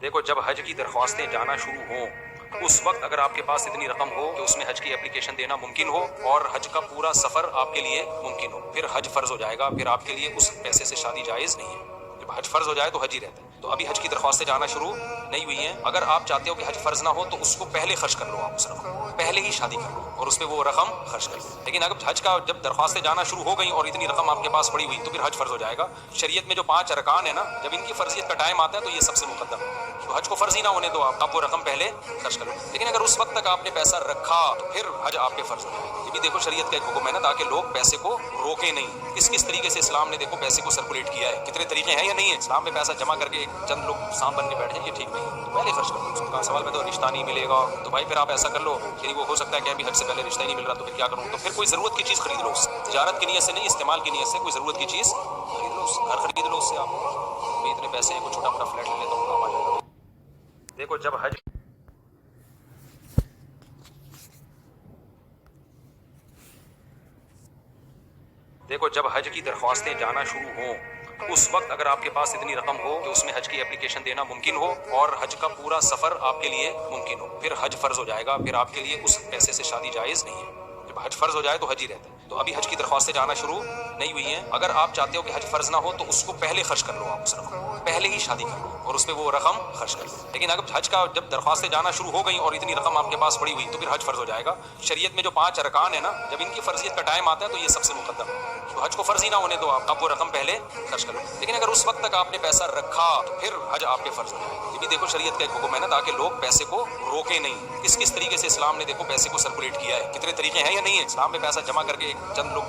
دیکھو، جب حج کی درخواستیں جانا شروع ہوں اس وقت اگر آپ کے پاس اتنی رقم ہو کہ اس میں حج کی اپلیکیشن دینا ممکن ہو اور حج کا پورا سفر آپ کے لیے ممکن ہو، پھر حج فرض ہو جائے گا، پھر آپ کے لیے اس پیسے سے شادی جائز نہیں ہے۔ جب حج فرض ہو جائے تو حج ہی رہتا ہے۔ تو ابھی حج کی درخواستیں جانا شروع نہیں ہوئی ہیں، اگر آپ چاہتے ہو کہ حج فرض نہ ہو تو اس کو پہلے خرچ کر لو، آپ اس رقم پہلے ہی شادی کر لو اور اس پہ وہ رقم خرچ کر لو۔ لیکن اگر حج کا جب درخواستیں جانا شروع ہو گئیں اور اتنی رقم آپ کے پاس پڑی ہوئی تو پھر حج فرض ہو جائے گا۔ شریعت میں جو 5 ارکان ہیں نا، جب ان کی فرضیت کا ٹائم آتا ہے تو یہ سب سے مقدم ہے، تو حج کو فرض ہی نہ ہونے دو، آپ وہ رقم پہلے خرچ کر لو۔ لیکن اگر اس وقت تک آپ نے پیسہ رکھا تو پھر حج آپ پہ فرض ہو جائے گا۔ یہ بھی دیکھو شریعت کا ایک حکم ہے نا، تاکہ لوگ پیسے کو روکیں نہیں۔ کس طریقے سے اسلام نے دیکھو پیسے کو سرکولیٹ کیا ہے، کتنے طریقے ہیں یا نہیں ہے۔ اسلام میں پیسہ جمع کر کے چند لوگ سانپ بن کے بیٹھے ہیں، یہ ٹھیک نہیں ہے، تو پہلے خرچ کر لو۔ اس کا سوال میں تو رشتہ نہیں ملے گا، تو بھائی پھر آپ ایسا کر لو کہ وہ ہو سکتا ہے کہ ابھی حج سے پہلے رشتہ ہی نہیں مل رہا، تو پھر کیا کروں؟ تو پھر کوئی ضرورت کی چیز خرید لو، اس سے تجارت کی نیت سے نہیں، استعمال کی نیت سے کوئی ضرورت کی چیز خرید لو، گھر خرید لو، اس سے آپ بھی اتنے پیسے ہیں، کوئی چھوٹا موٹا فلیٹ لے لیتا ہوں، کام آ جائے گا۔ دیکھو جب حج کی درخواستیں جانا شروع ہوں اس وقت اگر آپ کے پاس اتنی رقم ہو کہ اس میں حج کی اپلیکیشن دینا ممکن ہو اور حج کا پورا سفر آپ کے لیے ممکن ہو، پھر حج فرض ہو جائے گا، پھر آپ کے لیے اس پیسے سے شادی جائز نہیں ہے۔ جب حج فرض ہو جائے تو حج ہی رہتا ہے۔ تو ابھی حج کی درخواستیں جانا شروع نہیں ہوئی ہیں، اگر آپ چاہتے ہو کہ حج فرض نہ ہو تو اس کو پہلے خرچ کر لو، آپ اس رقم پہلے ہی شادی کر لو اور اس پہ وہ رقم خرچ کر لو۔ لیکن اگر حج کا جب درخواستیں جانا شروع ہو گئیں اور اتنی رقم آپ کے پاس پڑی ہوئی تو پھر حج فرض ہو جائے گا۔ شریعت میں جو 5 ارکان ہیں نا، جب ان کی فرضیت کا ٹائم آتا ہے تو یہ سب سے مقدم ہے، تو حج کو فرض ہی نہ ہونے دو، آپ وہ رقم پہلے خرچ کر لو۔ لیکن اگر اس وقت تک آپ نے پیسہ رکھا تو پھر حج آپ پہ فرض ہو جائے گا۔ یہ بھی دیکھو شریعت کا ایک حکم ہے نا، تاکہ لوگ پیسے کو روکیں نہیں۔ کس طریقے سے اسلام نے دیکھو پیسے کو سرکولیٹ کیا ہے، کتنے طریقے ہیں یا نہیں ہے۔ اسلام میں پیسہ جمع کر کے چند لوگ